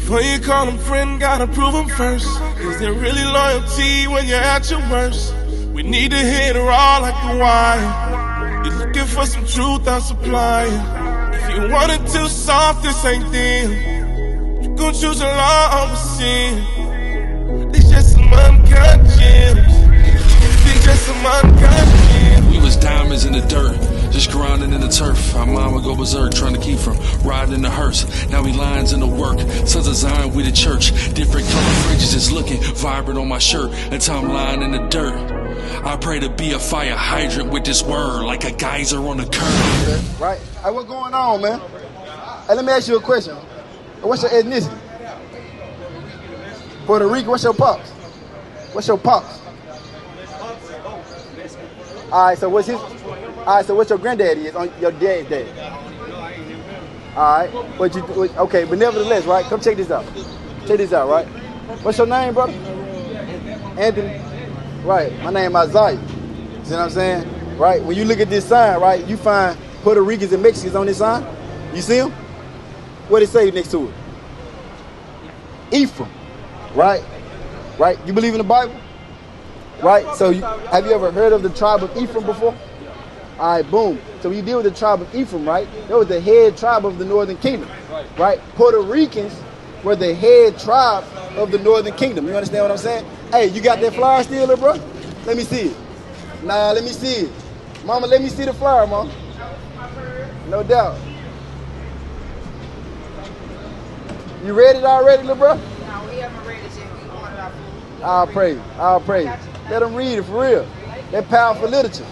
Before you call them friend, gotta prove them first. Is there really loyalty when you're at your worst? We need to hit it raw like the wire. You're looking for some truth, I'll supply it. If you want it too soft, this ain't them. You gon' choose a law over sin. It's just some uncut gems. It's just some uncut gems. We was diamonds in the dirt, just grinding in the turf. Our mama go berserk, trying to keep from riding in the hearse. Now we lions in the work, sons of Zion, we the church. Different color fringes is looking vibrant on my shirt until I'm lying in the dirt. I pray to be a fire hydrant with this word, like a geyser on the curb. Right? Hey, what's going on, man? Hey, let me ask you a question. What's your ethnicity? Puerto Rican, what's your pops? What's your pops? Alright, so what's his? Alright, so what's your granddaddy is on your dad's dad? Alright, okay, but nevertheless, right? Come check this out. Check this out, right? What's your name, brother? Anthony. Right, my name is Isaiah. See what I'm saying? Right, when you look at this sign, right, you find Puerto Ricans and Mexicans on this sign. You see them? What it say next to it? Ephraim. Right? Right? You believe in the Bible? Right? So have you ever heard of the tribe of Ephraim before? All right, boom. So when you deal with the tribe of Ephraim, right, that was the head tribe of the northern kingdom. Right? Puerto Ricans were the head tribe of the northern kingdom. You understand what I'm saying? Hey, you got that flyer still, there, bro? Let me see it. Nah, let me see it. Mama, let me see the flyer, mom. No doubt. You read it already, little bro? No, we haven't read it yet. We ordered our food. I'll praise. I'll praise. Let them read it for real. That powerful literature.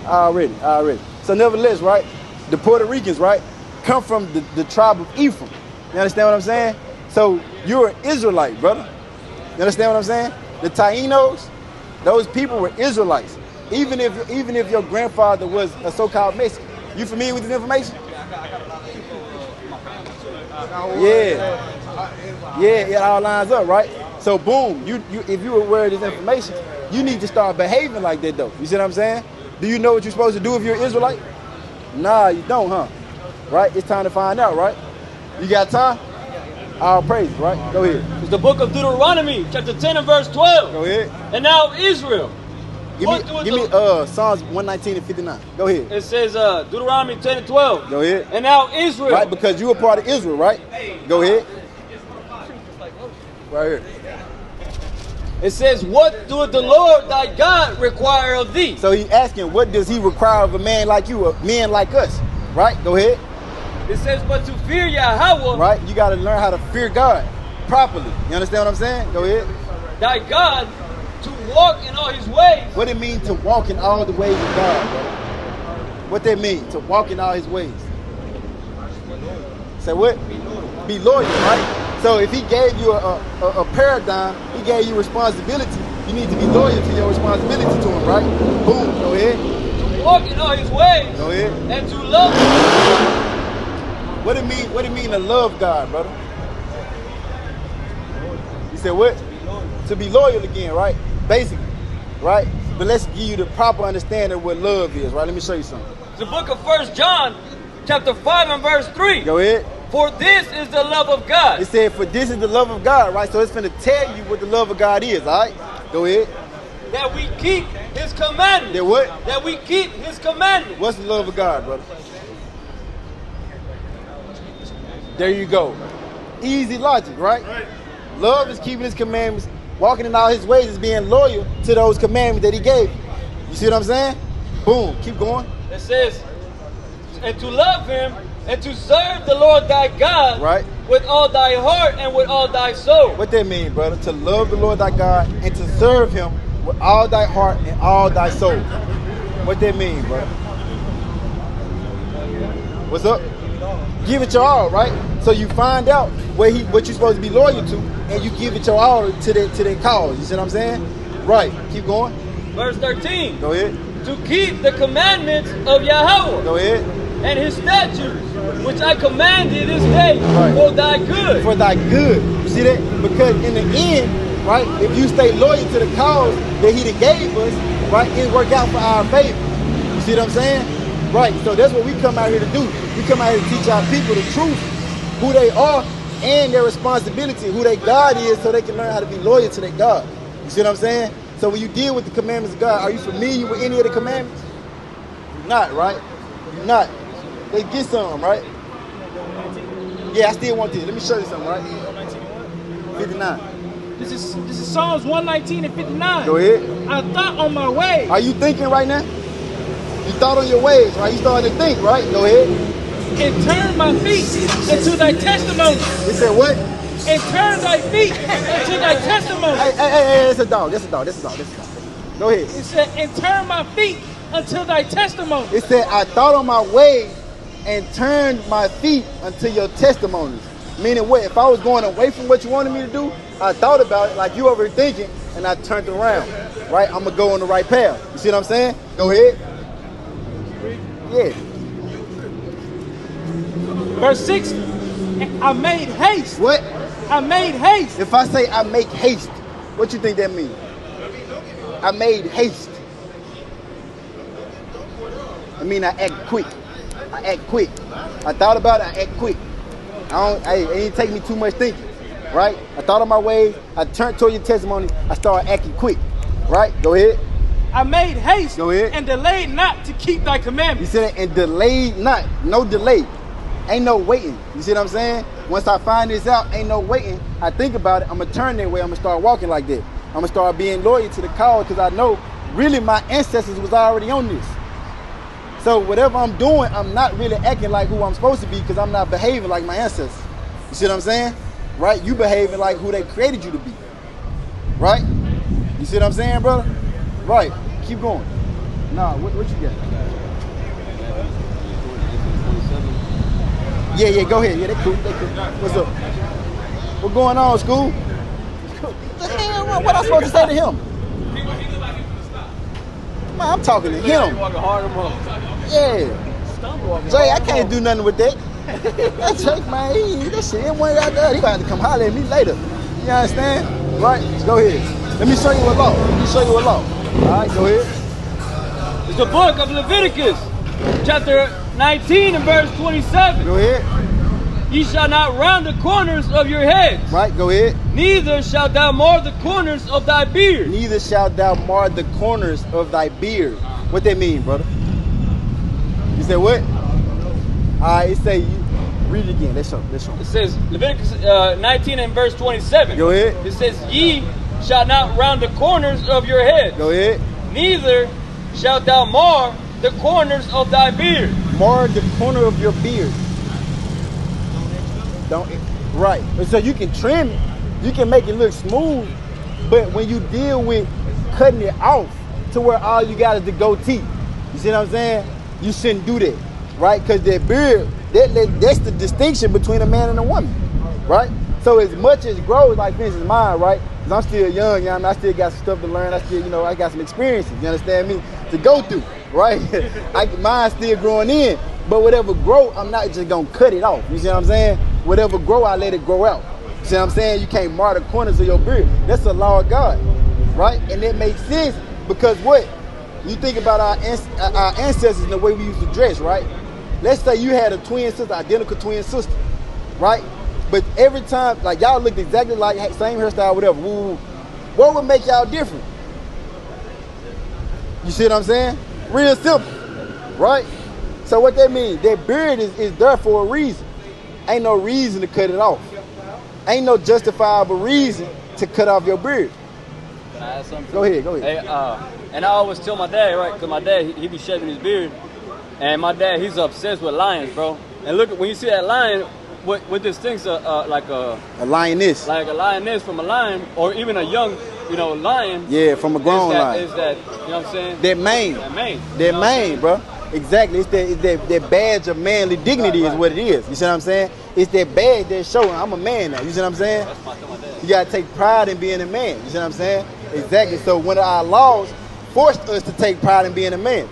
Already. So nevertheless, right, the Puerto Ricans, right, come from the tribe of Ephraim. You understand what I'm saying? So you're an Israelite, brother. You understand what I'm saying? The Tainos, those people were Israelites. Even if your grandfather was a so-called Mexican. You familiar with this information? Yeah, it all lines up, right? So boom, if you were aware of this information, you need to start behaving like that though. You see what I'm saying? Do you know what you're supposed to do if you're an Israelite? Nah, you don't, huh? Right? It's time to find out, right? You got time? All praise, right? Go ahead. It's the book of Deuteronomy, chapter 10 and verse 12. Go ahead. And now Israel. Give me Psalms 119 and 59. Go ahead. It says Deuteronomy 10 and 12. Go ahead. And now Israel. Right, because you were part of Israel, right? Go ahead. Right here. It says, what doeth the Lord thy God require of thee? So he's asking, what does he require of a man like you, a man like us? Right? Go ahead. It says, but to fear Yahweh. Right? You got to learn how to fear God properly. You understand what I'm saying? Go ahead. Thy God, to walk in all his ways. What it mean to walk in all the ways of God, bro? What that mean, to walk in all his ways? Say what? Be loyal, right? So if he gave you a paradigm, he gave you responsibility, you need to be loyal to your responsibility to him, right? Boom, go ahead. To walk in all his ways. Go ahead. And to love him. What it mean to love God, brother? You said what? To be loyal again, right? Basically, right? But let's give you the proper understanding of what love is, right? Let me show you something. The book of 1 John, chapter 5 and verse 3. Go ahead. For this is the love of God. It said, for this is the love of God, right? So it's going to tell you what the love of God is, all right? Go ahead. That we keep his commandments. That what? That we keep his commandments. What's the love of God, brother? There you go. Easy logic, right? Love is keeping his commandments. Walking in all his ways is being loyal to those commandments that he gave you. You see what I'm saying? Boom. Keep going. It says, and to love him and to serve the Lord thy God, right, with all thy heart and with all thy soul. What that mean, brother? To love the Lord thy God and to serve him with all thy heart and all thy soul. What that mean, brother? What's up? Give it your all, right? So you find out what you're supposed to be loyal to, and you give it your all to that cause. You see what I'm saying? Right. Keep going. Verse 13. Go ahead. To keep the commandments of Yahweh. Go ahead. And his statutes, which I command thee this day, right, for thy good. For thy good. You see that? Because in the end, right, if you stay loyal to the cause that he gave us, right, it work out for our favor. You see what I'm saying? Right. So that's what we come out here to do. We come out here to teach our people the truth, who they are, and their responsibility, who their God is, so they can learn how to be loyal to their God. You see what I'm saying? So when you deal with the commandments of God, are you familiar with any of the commandments? You're not, right? You're not. They get some, right? Yeah, I still want this. Let me show you something, right? 59. This is Psalms 119 and 59. Go ahead. I thought on my way. Are you thinking right now? You thought on your ways, right? You starting to think, right? Go ahead. And turn my feet into thy testimony. It said what? And turn thy feet into thy testimony. Hey, it's a dog. That's a dog. Go ahead. It said, and turn my feet unto thy testimony. It said, I thought on my ways and turned my feet unto your testimonies. Meaning what? If I was going away from what you wanted me to do, I thought about it like you over thinking, and I turned around. Right? I'm going to go on the right path. You see what I'm saying? Go ahead. Yeah. Verse 6, I made haste. What? I made haste. If I say I make haste, what you think that means? I made haste. I mean I act quick. I thought about it, I act quick. It ain't take me too much thinking. Right? I thought on my ways, I turned toward your testimony, I started acting quick. Right? Go ahead. I made haste. Go ahead. And delayed not to keep thy commandments. You said and delayed not. No delay. Ain't no waiting. You see what I'm saying? Once I find this out, ain't no waiting. I think about it, I'm going to turn that way. I'm going to start walking like that. I'm going to start being loyal to the call because I know really my ancestors was already on this. So whatever I'm doing, I'm not really acting like who I'm supposed to be because I'm not behaving like my ancestors. You see what I'm saying? Right? You behaving like who they created you to be. Right? You see what I'm saying, brother? Right. Keep going. Nah, what you got? Yeah, go ahead. Yeah, they cool. What's up? What's going on, school? What I supposed to say to him? Man, I'm talking to him. Yeah. Jay, I can't do nothing with that. That Jake, man, that shit ain't one out there. He gonna have to come holler at me later. You understand? Right? Go ahead. Let me show you a law. All right, go ahead. It's the book of Leviticus, chapter 19 and verse 27. Go ahead. Ye shall not round the corners of your heads. Right, go ahead. Neither shalt thou mar the corners of thy beard. Neither shalt thou mar the corners of thy beard. What that mean, brother? You said what? Alright, it say, read it again. Let's show. It says, Leviticus 19 and verse 27. Go ahead. It says, ye shall not round the corners of your heads. Go ahead. Neither shalt thou mar the corners of thy beard. Mar the corner of your beard. Right. So you can trim it, you can make it look smooth, but when you deal with cutting it off to where all you got is the goatee, you see what I'm saying? You shouldn't do that, right? Because that beard, that's the distinction between a man and a woman, right? So as much as grows, like this is mine, right? Because I'm still young, you know what I mean? I still got some stuff to learn. I still, I got some experiences, you understand me? To go through, right? Mine's still growing in, but whatever grow, I'm not just gonna cut it off. You see what I'm saying? Whatever grow, I let it grow out. You see what I'm saying? You can't mar the corners of your beard. That's the law of God, right? And it makes sense because what? You think about our ancestors and the way we used to dress, right? Let's say you had a twin sister, identical twin sister, right? But every time, like y'all looked exactly like, same hairstyle, whatever. Woo, what would make y'all different? You see what I'm saying? Real simple, right? So what that means, that beard is there for a reason. Ain't no reason to cut it off. Ain't no justifiable reason to cut off your beard. Can I add something? Go ahead. Hey, and I always tell my dad, right? Because my dad, he be shaving his beard. And my dad, he's obsessed with lions, bro. And look, when you see that lion, what this thing's like a lioness. Like a lioness from a lion, or even a young, lion. Yeah, from a grown lion. Is that, you know what I'm saying? That mane. That mane, bro. Exactly. It's that badge of manly dignity is what it is. You see what I'm saying? It's that badge that's showing I'm a man now. You see what I'm saying? That's my dad. You gotta take pride in being a man. You see what I'm saying? Exactly. So one of our laws forced us to take pride in being a man.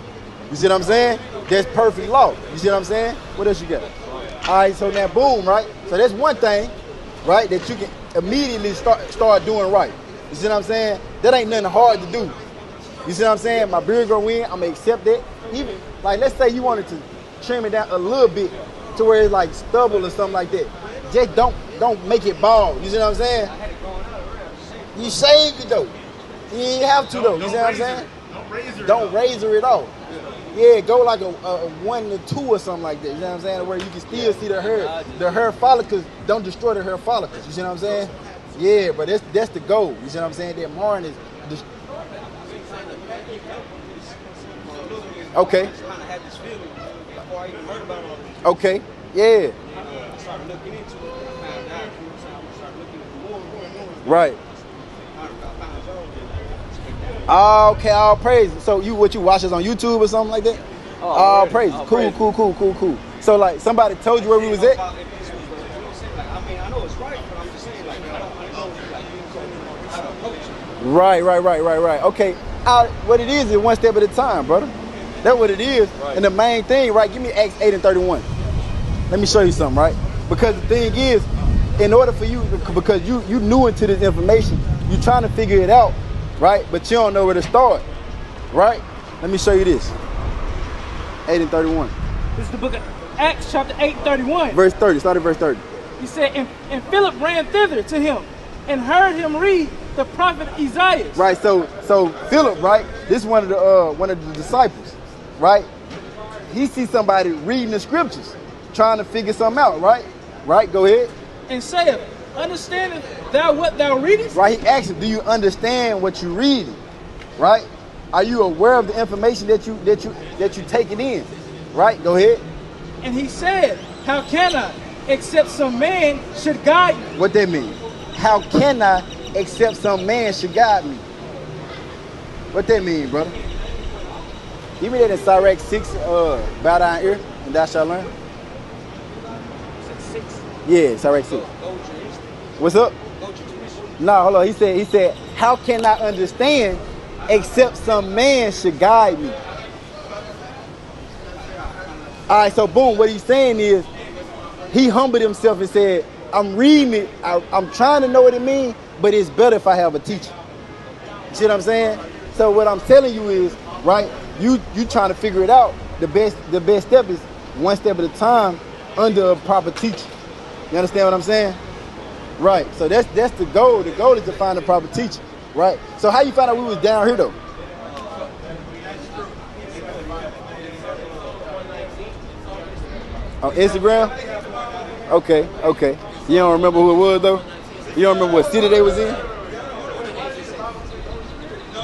You see what I'm saying? That's perfect law. You see what I'm saying? What else you got? All right, so now boom, right? So that's one thing, right, that you can immediately start doing right. You see what I'm saying? That ain't nothing hard to do. You see what I'm saying? My beard grow in, I'm gonna accept that. Even, like, let's say you wanted to trim it down a little bit to where it's like stubble or something like that. Just don't don't make it bald. You see what I'm saying? You shaved it though. You ain't have to though. You see what I'm saying? Don't razor it off. Yeah, go like a 1 to 2 or something like that. You know what I'm saying? Where you can still see the hair follicles. Don't destroy the hair follicles. You see what I'm saying? Yeah, but that's the goal. You see what I'm saying? That marring is okay. Okay. Yeah. Right. Okay, all praise. So you watch us on YouTube or something like that? All praise. Cool. So like somebody told you where we was at? I mean, I know it's right, but I'm just saying, like, I don't know, like, how to approach it. Right. Okay. What it is one step at a time, brother. That's what it is. Right. And the main thing, right? Give me Acts 8 and 31. Let me show you something, right? Because the thing is, in order for you, because you new into this information, you trying to figure it out, right? But you don't know where to start, right? Let me show you this. 8 and 31. This is the book of Acts chapter 8, 31. Verse 30, start at verse 30. He said, and Philip ran thither to him and heard him read the prophet Isaiah. Right, so Philip, right? This is one of the disciples, right? He sees somebody reading the scriptures, trying to figure something out, right? Right, go ahead. And saith, understandest thou what thou readest? Right, he asks him, do you understand what you're reading? Right? Are you aware of the information that you taking in? Right, go ahead. And he said, how can I, except some man should guide me? What that mean? How can I, except some man should guide me? What that mean, brother? Give me that in SICARRI 6, bow down ear, and thou shalt learn. Yeah, SICARRI 6. What's up? No, hold on. He said, how can I understand except some man should guide me? All right, so boom, what he's saying is, he humbled himself and said, I'm reading it, I'm trying to know what it means, but it's better if I have a teacher. You see what I'm saying? So what I'm telling you is, right, you trying to figure it out. The best step is one step at a time under a proper teacher. You understand what I'm saying? Right. So that's the goal. The goal is to find a proper teacher. Right. So how you find out we was down here though? On Instagram? Okay. You don't remember who it was though? You don't remember what city they was in?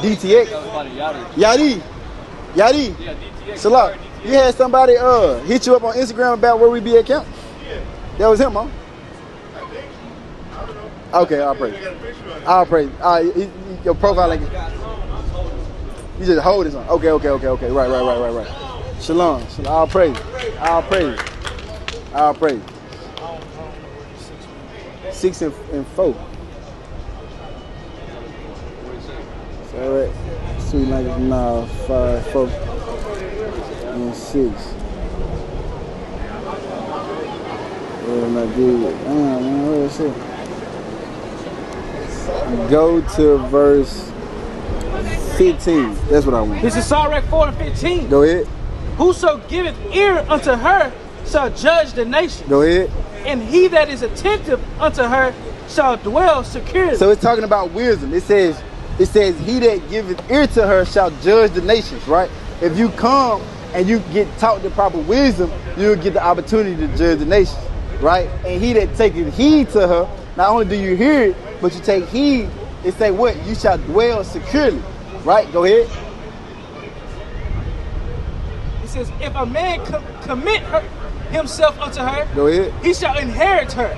DTX? Yadi. Yeah, DTX. Salah. You had somebody hit you up on Instagram about where we be at camp? That was him, huh? Okay, I'll pray. Your profile link. You just hold this on. Okay. Right. Shalom. I'll pray. 6 and 4. All right. Sweet like now 5, 4, and 6. Not good. Man, where is it? Go to verse 15. That's what I want. This is SICARRI 4 and 15. Go ahead. Whoso giveth ear unto her shall judge the nation. Go ahead. And he that is attentive unto her shall dwell securely. So it's talking about wisdom. It says he that giveth ear to her shall judge the nations, right? If you come and you get taught the proper wisdom, you'll get the opportunity to judge the nations, right? And he that taketh heed to her, not only do you hear it, but you take heed. It say what? You shall dwell securely, right? Go ahead. It says, if a man commit himself unto her, go ahead, he shall inherit her,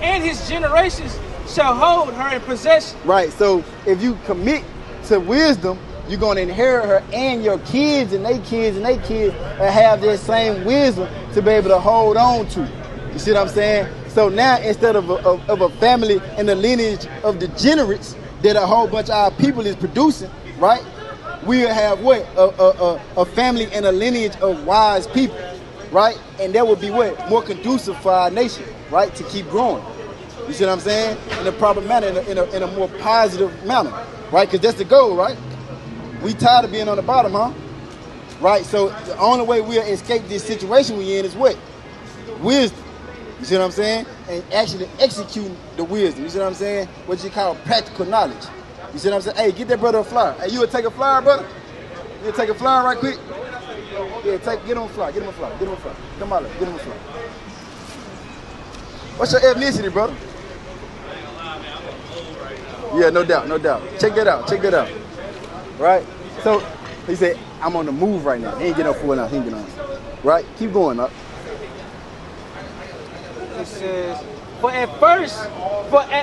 and his generations shall hold her in possession. Right, so if you commit to wisdom, you're going to inherit her, and your kids and they kids and they kids will have that same wisdom to be able to hold on to. You see what I'm saying? So now instead of a family and a lineage of degenerates that a whole bunch of our people is producing, right? We'll have what? A family and a lineage of wise people, right? And that would be what? More conducive for our nation, right? To keep growing. You see what I'm saying? In a proper manner, in a more positive manner, right? Because that's the goal, right? We tired of being on the bottom, huh? Right? So the only way we'll escape this situation we in is what? Wisdom. You see what I'm saying? And actually executing the wisdom. You see what I'm saying? What you call practical knowledge. You see what I'm saying? Hey, get that brother a flyer. Hey, you would take a flyer, brother? You would take a flyer right quick? Yeah, get him a flyer. Get him a flyer. Get him a flyer. Come on, get him a flyer. What's your ethnicity, brother? Yeah, no doubt, no doubt. Check that out. Check that out. Right? So he said, I'm on the move right now. He ain't getting no fool now. He ain't getting on. Right? Keep going up. It says, for at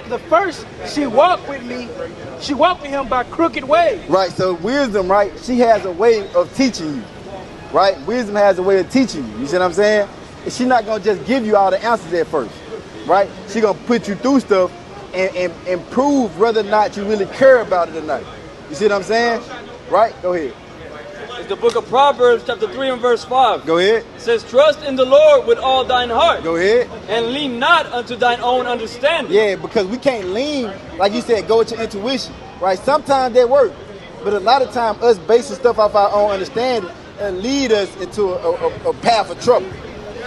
the first, she walked with him by crooked ways. Right, so wisdom, right, she has a way of teaching you. Right? Wisdom has a way of teaching you. You see what I'm saying? She's not going to just give you all the answers at first. Right? She's going to put you through stuff and prove whether or not you really care about it or not. You see what I'm saying? Right? Go ahead. It's the book of Proverbs, chapter 3 and verse 5. Go ahead. It says, trust in the Lord with all thine heart. Go ahead. And lean not unto thine own understanding. Yeah, because we can't lean, like you said, go with your intuition. Right? Sometimes that works. But a lot of times, us basing stuff off our own understanding and lead us into a path of trouble.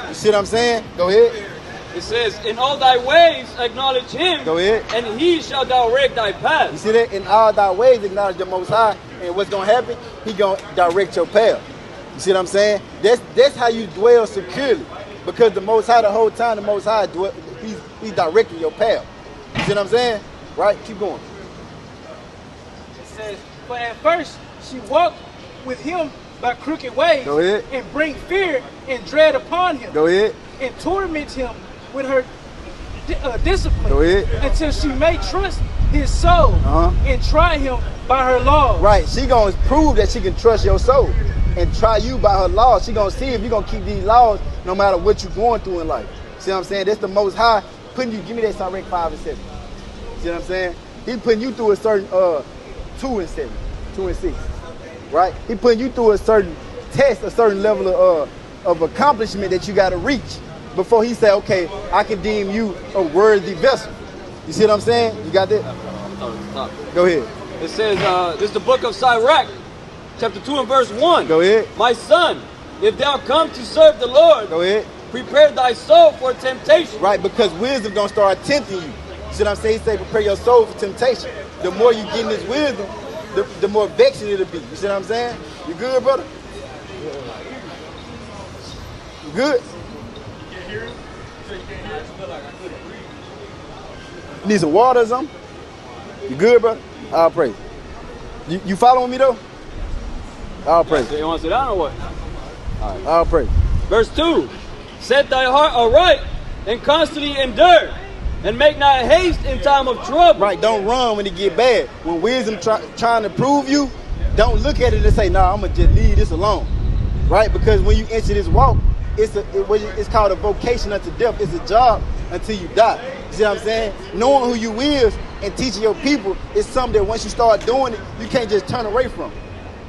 You see what I'm saying? Go ahead. It says, in all thy ways acknowledge him. Go ahead. And he shall direct thy path. You see that? In all thy ways acknowledge the Most High. And what's going to happen? He going to direct your path. You see what I'm saying? That's how you dwell securely. Because the Most High, the whole time, the Most High, he's directing your path. You see what I'm saying? Right? Keep going. It says, for at first, she walked with him by crooked ways. Go ahead. And bring fear and dread upon him. Go ahead. And torment him with her discipline. Go ahead. Until she may trust his soul and try him by her laws. Right. She going to prove that she can trust your soul and try you by her laws. She going to see if you're going to keep these laws no matter what you're going through in life. See what I'm saying? That's the Most High putting you, give me that SICARRI 5 and 7. See what I'm saying? He's putting you through a certain 2 and 7, 2 and 6. Right? He putting you through a certain test, a certain level of accomplishment that you got to reach before he say, okay, I can deem you a worthy vessel. You see what I'm saying? You got that? Go ahead. It says, this is the book of SICARRI, chapter 2 and verse 1. Go ahead. My son, if thou come to serve the Lord, go ahead. Prepare thy soul for temptation. Right, because wisdom gonna start tempting you. You see what I'm saying? He say, prepare your soul for temptation. The more you get in this wisdom, the more vexing it'll be. You see what I'm saying? You good, brother? You good? Need some water or something? You good, brother? I'll pray. You following me though? I'll pray. You want to sit down or what? All right, I'll pray. Verse 2. Set thy heart aright and constantly endure, and make not haste in time of trouble. Right, don't run when it get bad. When wisdom trying to prove you, don't look at it and say, nah, I'm going to just leave this alone. Right, because when you enter this walk, it's called a vocation unto death. It's a job until you die. You see what I'm saying? Knowing who you is and teaching your people is something that once you start doing it, you can't just turn away from.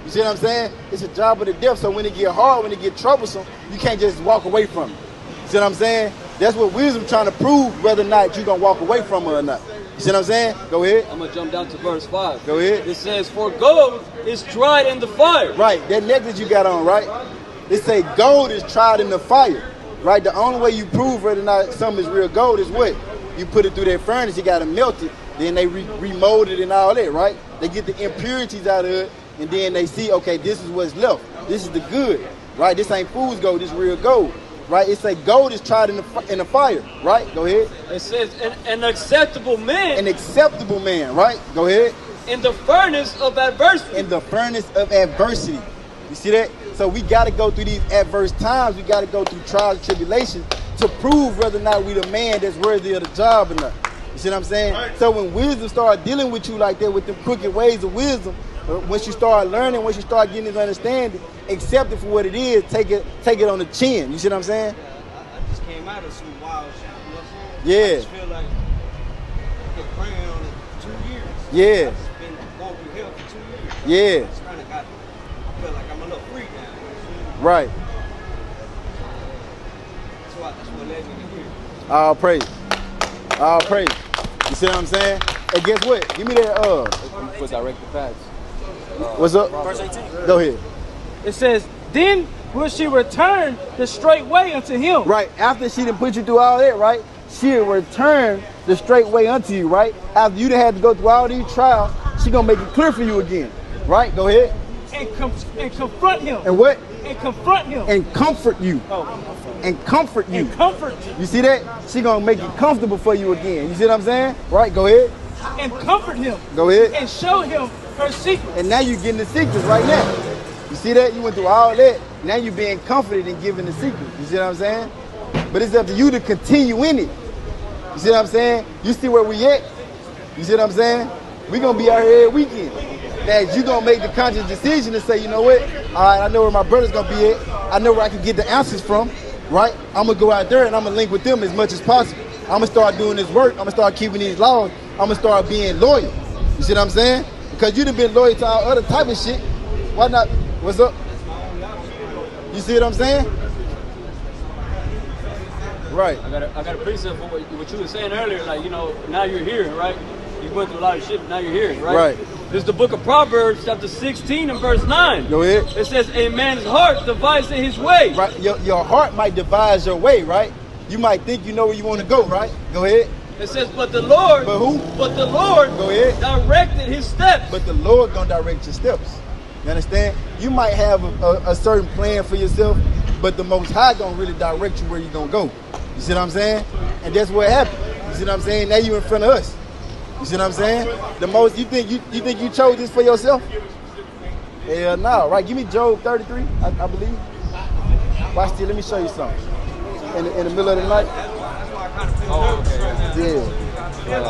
You see what I'm saying? It's a job of the death. So when it get hard, when it get troublesome, you can't just walk away from it. You see what I'm saying? That's what wisdom trying to prove whether or not you're going to walk away from it or not. You see what I'm saying? Go ahead. I'm going to jump down to verse 5. Go ahead. It says, for gold is tried in the fire. Right. That necklace you got on, right? It say gold is tried in the fire. Right? The only way you prove whether or not something is real gold is what? You put it through that furnace, you got to melt it. Then they remold it and all that, right? They get the impurities out of it. And then they see, okay, this is what's left. This is the good, right? This ain't fool's gold, this is real gold, right? It say gold is tried in the fire, right? Go ahead. It says an acceptable man. An acceptable man, right? Go ahead. In the furnace of adversity. In the furnace of adversity. You see that? So we got to go through these adverse times. We got to go through trials and tribulations to prove whether or not we the man that's worthy of the job or not. You see what I'm saying? Right. So when wisdom start dealing with you like that, with them crooked ways of wisdom, once you start learning, once you start getting this understanding, accept it for what it is, take it on the chin. You see what I'm saying? I just came out of some wild shit. You know what I'm saying? Yeah. I just feel like I've been praying on it 2 years. Yeah. I've just been going through hell for 2 years. Yeah. I just kind of I feel like I'm a little free now. Right. That's what led me to here. All praise. All praise. You see what I'm saying? And guess what? Give me that For direct the paths. What's up? Verse 18. Go ahead. It says, then will she return the straight way unto him. Right. After she done put you through all that, right? She'll return the straight way unto you, right? After you done had to go through all these trials, she gonna make it clear for you again. Right? Go ahead. And confront him. And what? And confront him. And comfort you. Oh. And comfort you. And comfort you. You see that? She gonna make it comfortable for you again. You see what I'm saying? Right? Go ahead. And comfort him. Go ahead. And show him her secret. And now you're getting the secrets right now. You see that? You went through all that. Now you're being comforted and given the secrets. You see what I'm saying? But it's up to you to continue in it. You see what I'm saying? You see where we at? You see what I'm saying? We're going to be out here every weekend. That you're going to make the conscious decision to say, you know what? All right, I know where my brother's going to be at. I know where I can get the answers from, right? I'm going to go out there and I'm going to link with them as much as possible. I'm going to start doing this work. I'm going to start keeping these laws. I'm going to start being loyal. You see what I'm saying? Because you'd have been loyal to all other type of shit. Why not? What's up? You see what I'm saying? Right. I got a precept for what you were saying earlier. Like, you know, now you're here, right? You went through a lot of shit, but now you're here, right? Right. This is the book of Proverbs, chapter 16 and verse 9. Go ahead. It says, a man's heart devises his way. Right. Your heart might devise your way, right? You might think you know where you want to go, right? Go ahead. It says, but the Lord. But who? But the Lord. Go ahead. Directed his steps. But the Lord gonna direct your steps. You understand? You might have a certain plan for yourself, but the Most High gonna really direct you where you're gonna go. You see what I'm saying? And that's what happened. You see what I'm saying? Now you in front of us. You see what I'm saying? The most you think you chose this for yourself? Hell no, right? Give me Job 33, I believe. Watch this. Let me show you something. In the middle of the night. Oh, okay. Yeah.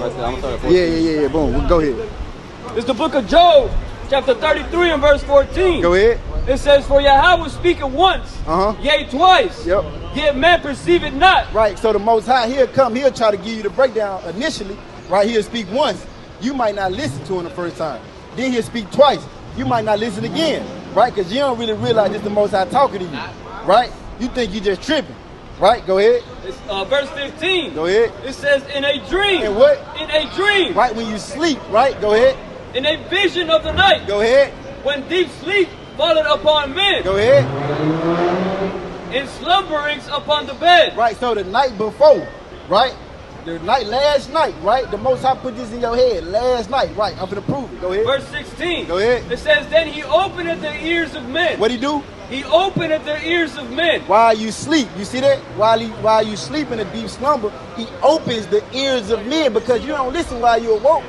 Right there. I'm sorry. Yeah. Boom. Go ahead. It's the book of Job, chapter 33 and verse 14. Go ahead. It says, for Yahweh speaketh once, yea, twice. Yep. Yet man perceive it not. Right. So the Most High, he'll try to give you the breakdown initially. Right. He'll speak once. You might not listen to him the first time. Then he'll speak twice. You might not listen again. Right. Because you don't really realize it's the Most High talking to you. Right. You think you just tripping. Right. Go ahead. It's, verse 15. Go ahead. It says, in a dream. In what? In a dream. Right. When you sleep. Right. Go ahead. In a vision of the night. Go ahead. When deep sleep falleth upon men. Go ahead. In slumberings upon the bed. Right. So the night before. Right. Last night, right? The Most High put this in your head last night, right? I'm gonna prove it. Go ahead. Verse 16. Go ahead. It says, then he openeth the ears of men. What'd he do? He openeth the ears of men. While you sleep, you see that? While you sleep in a deep slumber, he opens the ears of men because you don't listen while you awoke.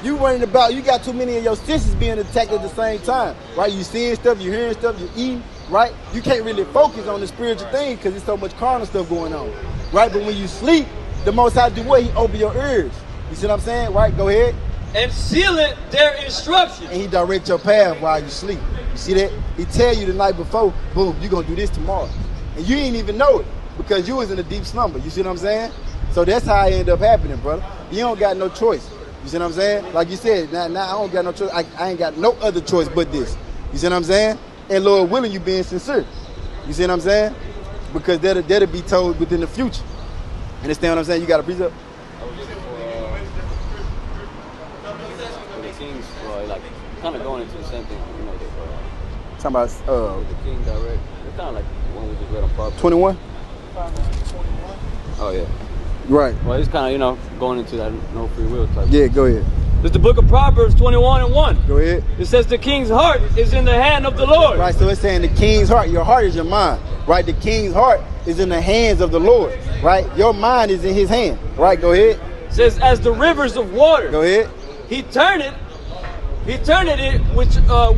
You worrying about, you got too many of your senses being attacked at the same time, right? You seeing stuff, you hearing stuff, you eating, right? You can't really focus on the spiritual thing because there's so much carnal stuff going on, right? But when you sleep, the Most High do what? He open your ears. You see what I'm saying? Right? Go ahead. And seal it their instructions. And he direct your path while you sleep. You see that? He tell you the night before, boom, you're going to do this tomorrow. And you ain't even know it because you was in a deep slumber. You see what I'm saying? So that's how it end up happening, brother. You don't got no choice. You see what I'm saying? Like you said, now I don't got no choice. I ain't got no other choice but this. You see what I'm saying? And Lord willing, you being sincere. You see what I'm saying? Because that'll be told within the future. Understand what I'm saying? You got a precept? I was looking for the Kings, like kind of going into the same thing, you know. Talking about the King direct. It's kind of like the one we just read on Proverbs. 21. Oh yeah. Right. Well, it's kind of, you know, going into that no free will type. Yeah, go ahead. It's the book of Proverbs 21 and 1. Go ahead. It says the king's heart is in the hand of the Lord. Right, so it's saying the king's heart, your heart is your mind. Right, the king's heart is in the hands of the Lord. Right, your mind is in his hand. Right, go ahead. It says as the rivers of water. Go ahead. He turneth it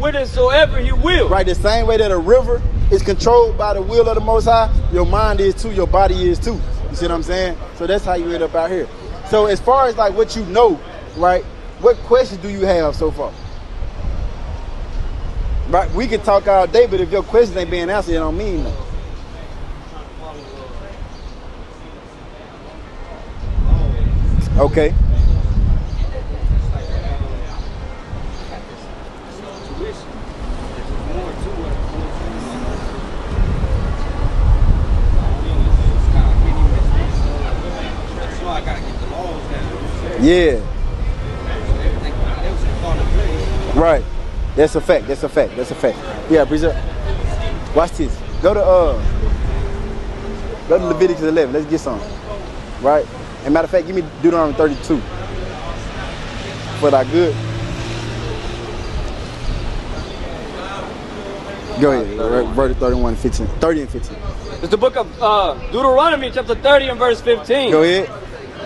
whithersoever he will. Right, the same way that a river is controlled by the will of the Most High, your mind is too, your body is too. You see what I'm saying? So that's how you end up out here. So as far as like what you know, right, what questions do you have so far? Right, we can talk all day, but if your questions ain't being answered, it don't mean nothing. Okay. Yeah. Right. That's a fact. That's a fact. That's a fact. Yeah, Breezer. Watch this. Go to Leviticus 11. Let's get some. Right? And matter of fact, give me Deuteronomy 32. For thy good. Go ahead. Verse 31 and 15. 30 and 15. It's the book of Deuteronomy, chapter 30 and verse 15. Go ahead.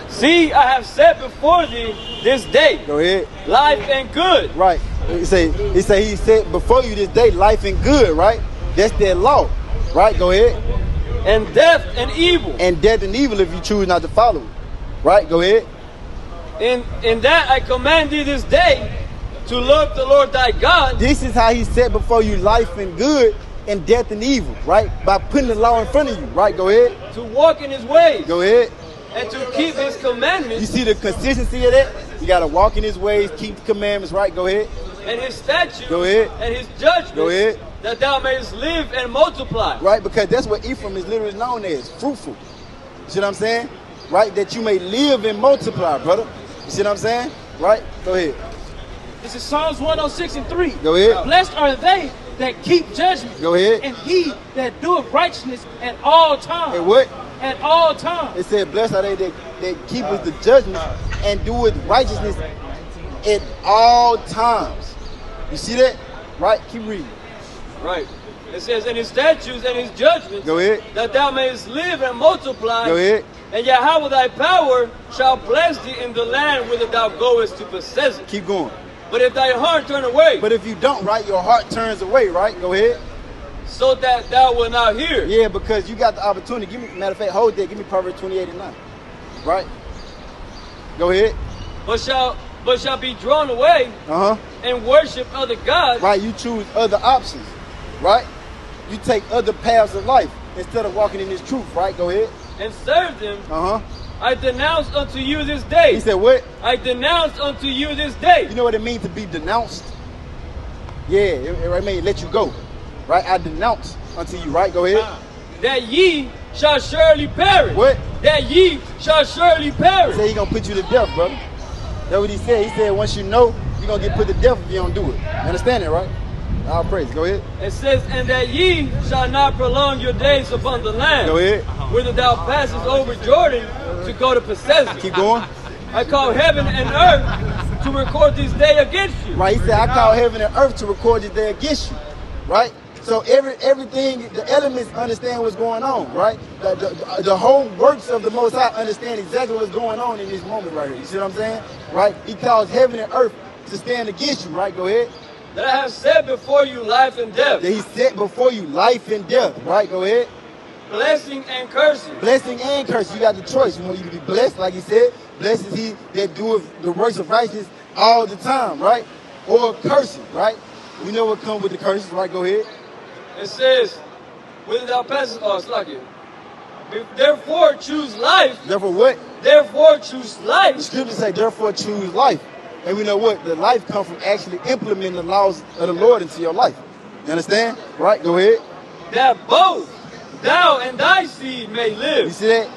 See, I have set before thee this day. Go ahead. Life and good. Right. He said before you this day, life and good, right? That's their law. Right? Go ahead. And death and evil. And death and evil if you choose not to follow it. Right? Go ahead. In that I command thee this day to love the Lord thy God. This is how he set before you life and good and death and evil, right? By putting the law in front of you, right? Go ahead. To walk in his ways. Go ahead. And to keep his commandments. You see the consistency of that? You got to walk in his ways, keep the commandments, right? Go ahead. And his statutes. Go ahead. And his judgments. Go ahead. That thou mayest live and multiply. Right, because that's what Ephraim is literally known as, fruitful. You see what I'm saying? Right, that you may live and multiply, brother. You see what I'm saying? Right, go ahead. This is Psalms 106 and 3. Go ahead. Blessed are they that keep judgment. Go ahead. And he that doeth righteousness at all times. And what? At all times. It said, blessed are they that keepeth the judgment and doeth righteousness at all times. You see that? Right? Keep reading. Right. It says, in his statutes and his judgments. Go ahead. That thou mayest live and multiply. Go ahead. And Yahweh thy power shall bless thee in the land whither thou goest to possess it. Keep going. But if thy heart turn away. But if you don't, right, your heart turns away, right? Go ahead. So that thou wilt not hear. Yeah, because you got the opportunity. Give me, matter of fact, hold that. Give me Proverbs 28 and 9. Right? Go ahead. But shall be drawn away. And worship other gods. Right, you choose other options. Right? You take other paths of life instead of walking in this truth, right? Go ahead. And serve them. I denounce unto you this day. He said what? I denounce unto you this day. You know what it means to be denounced? Yeah, it means let you go. Right? I denounce unto you, right? Go ahead. That ye shall surely perish. What? That ye shall surely perish. He said he's going to put you to death, brother. That's what he said. He said once you know, you're going to get put to death if you don't do it. You understand that, right? All praise. Go ahead. It says, and that ye shall not prolong your days upon the land. Go ahead. Whither thou passest over Jordan to go to possess it. Keep going. I call heaven and earth to record this day against you. Right. He said, I call heaven and earth to record this day against you. Right. So everything, the elements understand what's going on. Right. The whole works of the Most High understand exactly what's going on in this moment right here. You see what I'm saying? Right. He calls heaven and earth to stand against you. Right. Go ahead. That I have set before you life and death. That he set before you life and death. Right, go ahead. Blessing and cursing. Blessing and cursing. You got the choice. You want you to be blessed, like he said. Blessed is he that doeth the works of righteousness all the time, right? Or cursing, right? We know what comes with the curses, right? Go ahead. It says, whither thou passest, it's like it. Therefore choose life. Therefore what? Therefore choose life. The scriptures say, therefore choose life. And we know what? The life comes from actually implementing the laws of the Lord into your life. You understand? Right? Go ahead. That both thou and thy seed may live. You see that?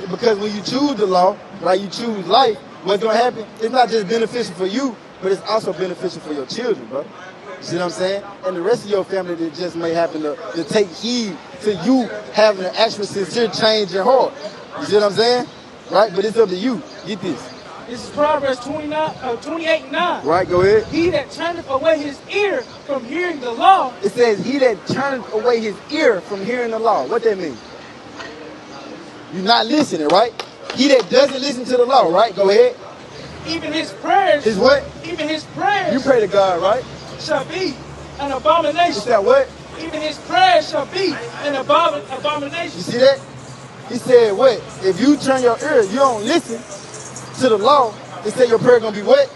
Because when you choose the law, right, you choose life, what's going to happen? It's not just beneficial for you, but it's also beneficial for your children, bro. You see what I'm saying? And the rest of your family that just may happen to take heed to you having an actual sincere change in heart. You see what I'm saying? Right? But it's up to you. Get this. This is Proverbs 28 and 9. Right, go ahead. He that turneth away his ear from hearing the law. It says, he that turneth away his ear from hearing the law. What that mean? You're not listening, right? He that doesn't listen to the law, right? Go ahead. Even his prayers. His what? Even his prayers. You pray to God, right? Shall be an abomination. Is that what? Even his prayers shall be an abomination. You see that? He said what? If you turn your ear, you don't listen to the law, they say your prayer gonna be what?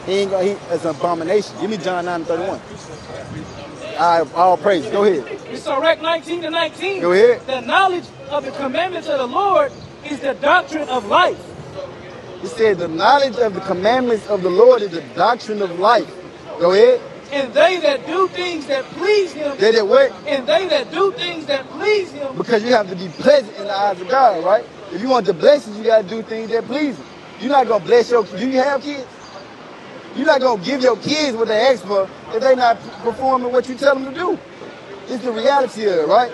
It's an abomination. Give me John 9:31. All praise. Go ahead. It's Sirach 19 and 19. Go ahead. The knowledge of the commandments of the Lord is the doctrine of life. He said the knowledge of the commandments of the Lord is the doctrine of life. Go ahead. And they that do things that please him. They that what? And they that do things that please him. Because you have to be pleasant in the eyes of God, right? If you want the blessings, you got to do things that please him. You're not going to bless your kids. Do you have kids? You're not going to give your kids what they ask for if they're not performing what you tell them to do. It's the reality of it, right?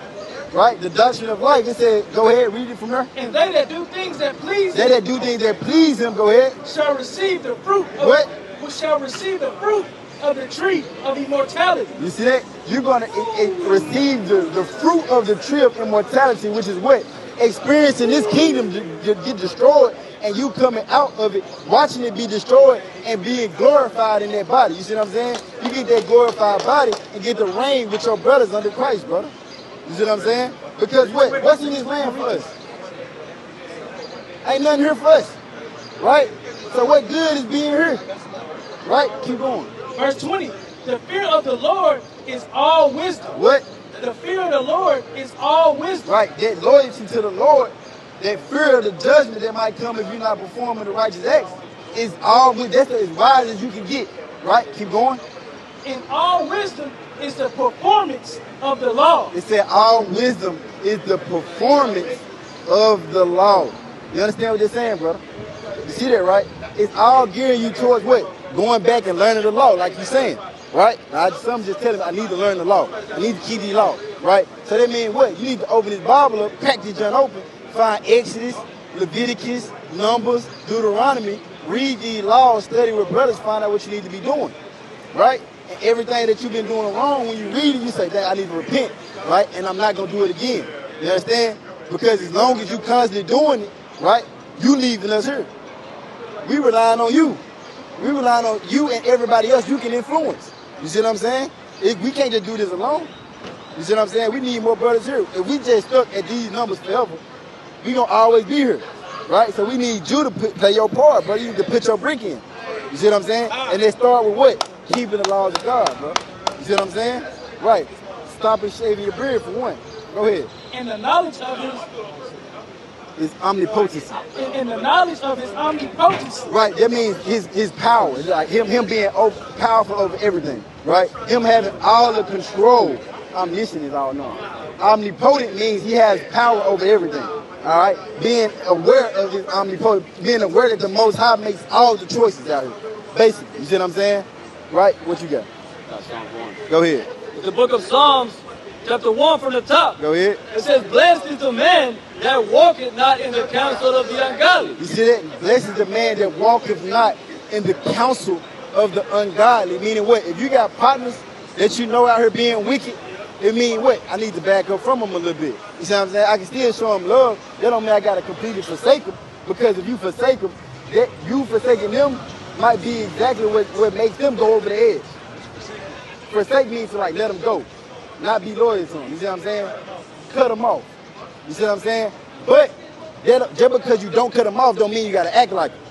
Right? The doctrine of life. It said, go ahead, read it from there. And they that do things that please They that do things that please him, go ahead. shall receive the fruit of, What? shall receive the fruit of the tree of immortality. You see that? You're going to receive the fruit of the tree of immortality, which is what? Experiencing this kingdom to get destroyed, and you coming out of it, watching it be destroyed, and being glorified in that body. You see what I'm saying? You get that glorified body and get to reign with your brothers under Christ, brother. You see what I'm saying? Because what? What's in this land for us? Ain't nothing here for us, right? So what good is being here? Right? Keep going. Verse 20, the fear of the Lord is all wisdom. What? The fear of the Lord is all wisdom. Right, that loyalty to the Lord, that fear of the judgment that might come if you're not performing the righteous acts, is all. That's as wise as you can get. Right? Keep going. In all wisdom is the performance of the law. It said all wisdom is the performance of the law. You understand what they're saying, brother? You see that, right? It's all gearing you towards what? Going back and learning the law, like you're saying. Right? Now, some just telling me I need to learn the law. I need to keep the law. Right? So that means what? You need to open this Bible up, crack this joint open, find Exodus, Leviticus, Numbers, Deuteronomy, read these laws, study with brothers, find out what you need to be doing. Right? And everything that you've been doing wrong, when you read it, you say, I need to repent. Right? And I'm not going to do it again. You understand? Because as long as you constantly doing it, right, you leaving us here. We relying on you. We relying on you and everybody else you can influence. You see what I'm saying? We can't just do this alone. You see what I'm saying? We need more brothers here. If we just stuck at these numbers forever, we gonna always be here, right? So we need you to play your part, brother. You need to put your brick in. You see what I'm saying? And they start with what? Keeping the laws of God, bro. You see what I'm saying? Right. Stopping shaving your beard for one. Go ahead. In the knowledge of his omnipotency. In the knowledge of his omnipotency. Right, that means his power. It's like him being powerful over everything. Right? Him having all the control. Omniscient is all known. Omnipotent means he has power over everything. All right? Being aware of his omnipotence, being aware that the Most High makes all the choices out here. Basically, you see what I'm saying? Right? What you got? Go ahead. The book of Psalms, chapter 1 from the top. Go ahead. It says, blessed is the man that walketh not in the counsel of the ungodly. You see that? Blessed is the man that walketh not in the counsel of the ungodly. Meaning what? If you got partners that you know out here being wicked, it means what? I need to back up from them a little bit. You see what I'm saying? I can still show them love. That don't mean I got to completely forsake them. Because if you forsake them, that you forsaking them might be exactly what makes them go over the edge. Forsake means to like let them go. Not be loyal to them. You see what I'm saying? Cut them off. You see what I'm saying? But just because you don't cut them off don't mean you got to act like them.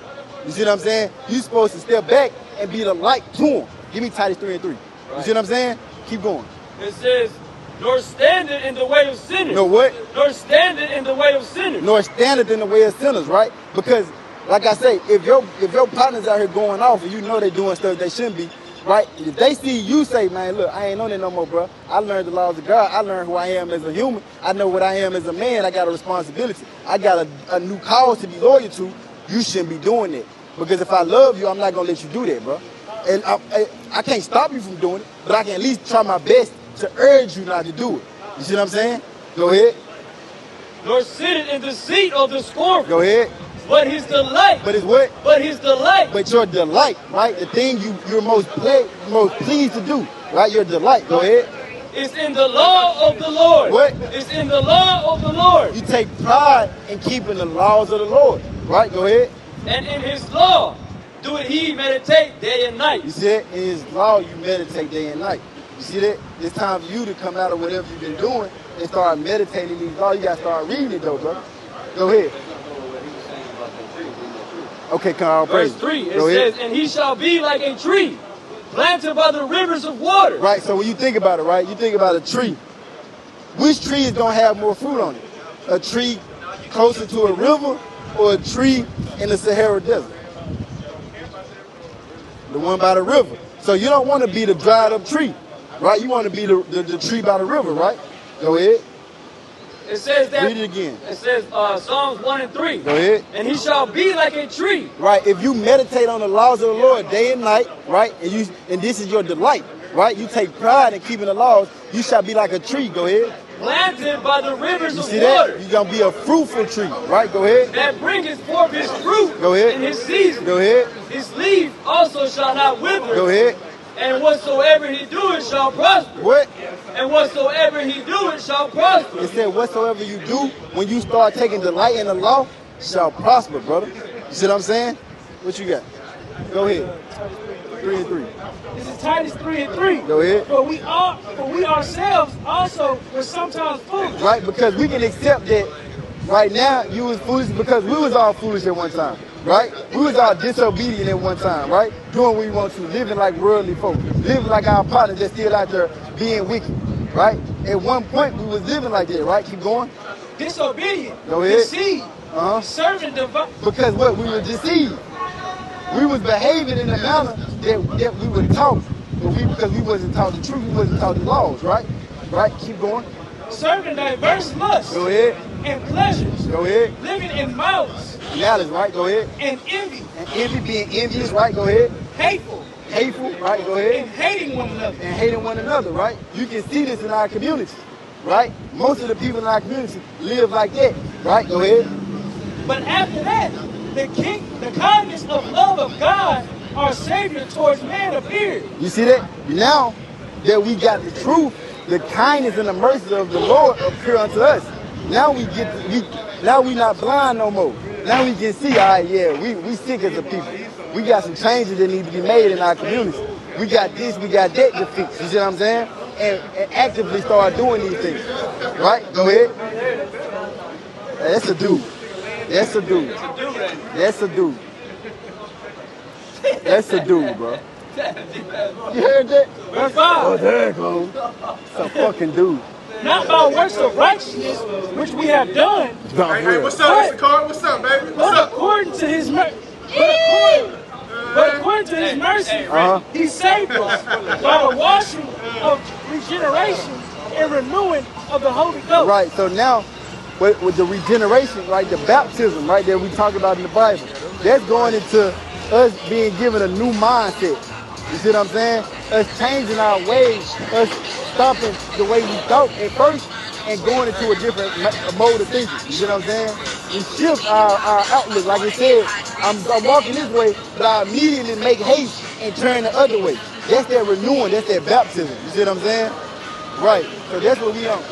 You see what I'm saying? You're supposed to step back and be the light to them. Give me Titus 3:3. You see what I'm saying? Keep going. It says, nor standeth in the way of sinners. No what? Nor standeth in the way of sinners. Nor standeth in the way of sinners, right? Because, like I say, if your partners out here going off and you know they doing stuff they shouldn't be, right? If they see you say, man, look, I ain't on that no more, bro. I learned the laws of God. I learned who I am as a human. I know what I am as a man. I got a responsibility. I got a new cause to be loyal to. You shouldn't be doing that. Because if I love you, I'm not going to let you do that, bro. And I can't stop you from doing it, but I can at least try my best to urge you not to do it. You see what I'm saying? Go ahead. Nor sitteth in the seat of the scornful. Go ahead. But his delight. But it's what? But his delight. But your delight, right? The thing you're most pleased to do, right? Your delight. Go ahead. It's in the law of the Lord. What? It's in the law of the Lord. You take pride in keeping the laws of the Lord, right? Go ahead. And in his law do he meditate day and night. You see that? In his law you meditate day and night. You see that? It's time for you to come out of whatever you've been doing and start meditating these laws. You got to start reading it though, bro. Go ahead. Okay, Carl, praise. Verse 3, it says, and he shall be like a tree planted by the rivers of water. Right, so when you think about it, right, you think about a tree. Which tree is going to have more fruit on it? A tree closer to a river or a tree in the Sahara Desert? The one by the river. So you don't want to be the dried up tree, right? You want to be the tree by the river, right? Go ahead. It says that. Read it again. It says Psalms 1 and 3. Go ahead. And he shall be like a tree. Right. If you meditate on the laws of the Lord day and night, right, and this is your delight, right? You take pride in keeping the laws. You shall be like a tree. Go ahead. Planted by the rivers You of see water. that? You're going to be a fruitful tree, right? Go ahead. That bringeth forth his fruit Go ahead. in his season. Go ahead. His leaf also shall not wither. Go ahead. And whatsoever he doeth shall prosper. What? And whatsoever he doeth shall prosper. It said, whatsoever you do, when you start taking delight in the law, shall prosper, brother. You see what I'm saying? What you got? Go ahead. 3 and 3. This is Titus 3 and 3. Go ahead. For we ourselves also were sometimes foolish. Right? Because we can accept that right now you was foolish because we was all foolish at one time. Right? We was all disobedient at one time, right? Doing what we want to, living like worldly folk, living like our partners that's still out there being wicked, right? At one point we was living like that, right? Keep going. Disobedient. Go ahead. Deceived. Serving divine. Because what? We were deceived. We was behaving in the manner that we were taught, but because we wasn't taught the truth, we wasn't taught the laws, right? Right? Keep going. Serving diverse lusts. Go ahead. And pleasures. Go ahead. Living in malice. Malice, right? Go ahead. And envy. And envy, being envious, right? Go ahead. Hateful. Hateful, right? Go ahead. And hating one another. And hating one another, right? You can see this in our community, right? Most of the people in our community live like that, right? Go ahead. But after that, the kindness of love of God, our Savior, towards man appeared. You see that? Now that we got the truth, the kindness and the mercy of the Lord appear unto us. Now now we not blind no more. Now we can see, all right, yeah, we sick as a people. We got some changes that need to be made in our community. We got this, we got that to fix. You see what I'm saying? And actively start doing these things. Right? Go ahead. That's a dude. That's a dude. That's a dude. That's a dude, bro. You heard that? Verse 5. Oh, there it goes. It's a fucking dude. Not by works of righteousness, which we have done. Hey, what's up, SICARRI? What's up, baby? What's But up? according to his mercy, he saved us by the washing of regeneration and renewing of the Holy Ghost. Right, so now with the regeneration, right, the baptism, right, that we talk about in the Bible, that's going into us being given a new mindset. You see what I'm saying? Us changing our ways, us stopping the way we thought at first and going into a different mode of thinking. You see what I'm saying? We shift our outlook. Like I said, I'm walking this way, but I immediately make haste and turn the other way. That's that renewing, that's that baptism. You see what I'm saying? Right, so that's what we on.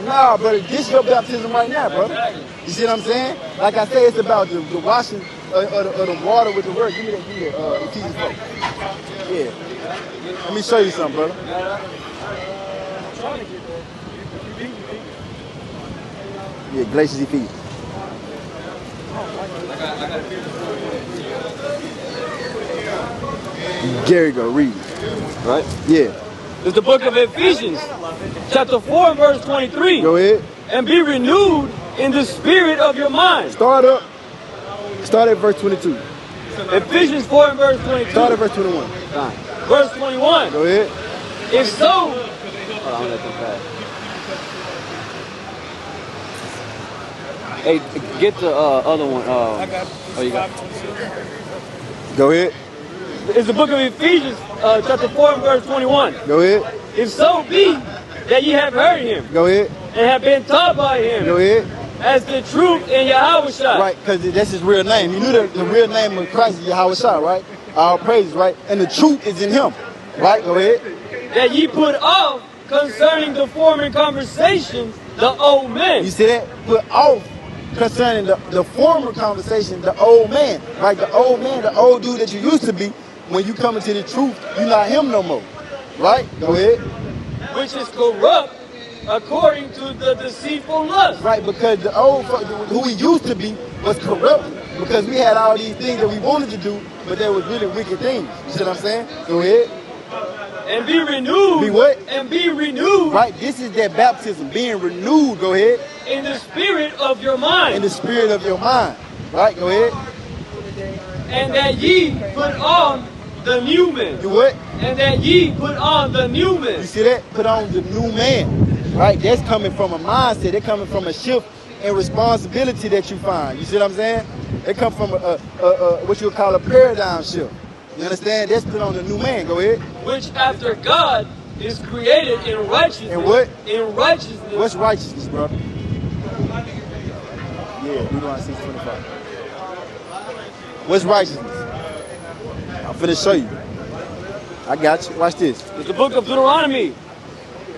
Nah, brother, this your baptism right now, brother. You see what I'm saying? Like I said, it's about the washing of the water with the word. Give me that, Ephesians 4. Yeah. Let me show you something, brother. Yeah, Galatians, Ephesians. Gary go read. Right? Yeah. It's the book of Ephesians, chapter 4 and verse 23. Go ahead. And be renewed in the spirit of your mind. Start at verse 22. Ephesians 4 and verse 22. Start at verse 21. Fine. Verse 21. Go ahead. If so, hold on, let them pass. Hey, get the other one. I got it. Oh, you got it. Go ahead. It's the book of Ephesians, chapter 4 and verse 21. Go ahead. If so be that ye have heard him Go ahead. and have been taught by him Go ahead. as the truth in Yahushua. Right, because that's his real name. You knew the real name of Christ is Yahushua, right? All praises, right? And the truth is in him. Right? Go ahead. That ye put off concerning the former conversation, the old man. You see that? Put off concerning the former conversation, the old man. Right? The old man, the old dude that you used to be. When you come into the truth, you're not him no more. Right? Go ahead. Which is corrupt according to the deceitful lust. Right, because the old, who we used to be was corrupt. Because we had all these things that we wanted to do, but they was really wicked things. You see what I'm saying? Go ahead. And be renewed. Be what? And be renewed. Right, this is that baptism, being renewed. Go ahead. In the spirit of your mind. In the spirit of your mind. Right, go ahead. And that ye put on the new man. You what? And that ye put on the new man. You see that? Put on the new man. Right? That's coming from a mindset. That's coming from a shift in responsibility that you find. You see what I'm saying? It comes from what you would call a paradigm shift. You understand? That's put on the new man. Go ahead. which after God is created in righteousness. And what? In righteousness. What's righteousness, brother? Yeah, Deuteronomy 6:25. What's righteousness? I'm finna show you. I got you. Watch this. It's the book of Deuteronomy,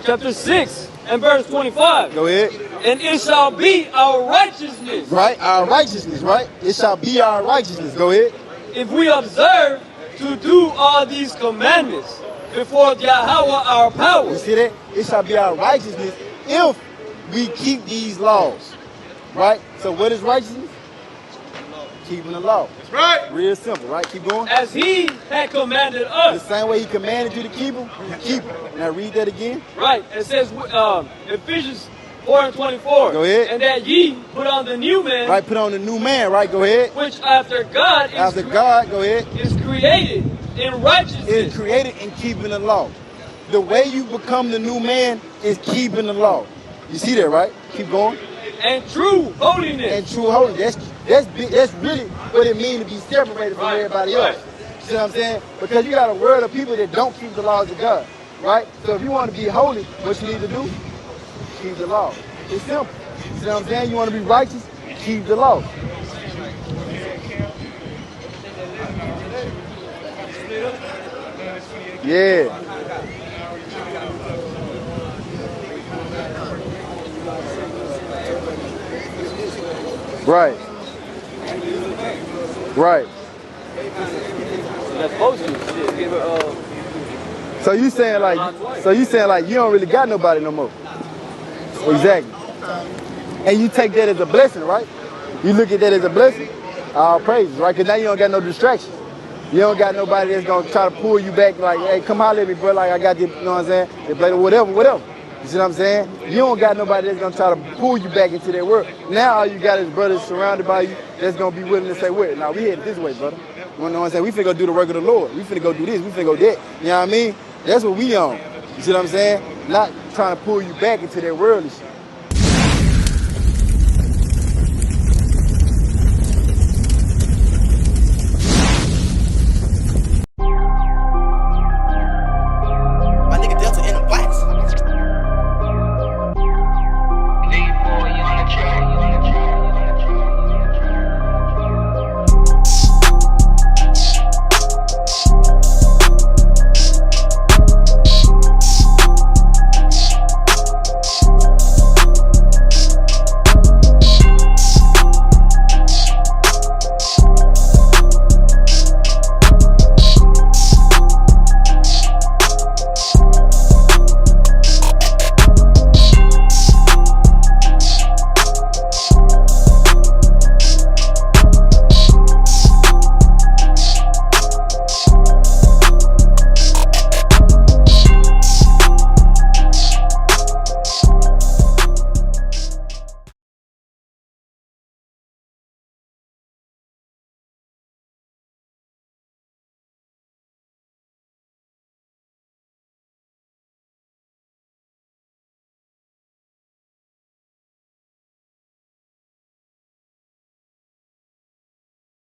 chapter 6 and verse 25. Go ahead. And it shall be our righteousness. Right? Our righteousness, right? It shall be our righteousness. Go ahead. If we observe to do all these commandments before Yahweh our You power. see that? It shall be our righteousness if we keep these laws. Right? So what is righteousness? Keeping the law. That's right. Real simple, right? Keep going. As he had commanded The us. same way he commanded you to keep them, you keep them. Now read that again. Right. It says Ephesians 4:24. Go ahead. And that ye put on the new man, Right? Put on the new man, right? Go ahead. which after God is, After God, go ahead. is created in righteousness. Is created in keeping the law. The way you become the new man is keeping the law. You see that, right? Keep going. And true holiness. And true holiness. That's really what it means to be separated from everybody else. You see what I'm saying? Because you got a world of people that don't keep the laws of God, right? So if you want to be holy, what you need to do? Keep the law. It's simple. You see what I'm saying? You want to be righteous? Keep the law. Yeah. Right. Right. That's supposed to. Shit, give her, So you saying like you don't really got nobody no more. Exactly. And you take that as a blessing, right? You look at that as a blessing. All praises, right? Because now you don't got no distractions. You don't got nobody that's gonna try to pull you back like, hey, come holler at me, bro, like I got this, you know what I'm saying? They play whatever. You see what I'm saying? You don't got nobody that's gonna try to pull you back into that world. Now all you got is brothers surrounded by you that's gonna be willing to say, wait, now we headed this way, brother. You know what I'm saying? We finna go do the work of the Lord. We finna go do this, we finna go that. You know what I mean? That's what we on. You see what I'm saying? Not trying to pull you back into that world and shit.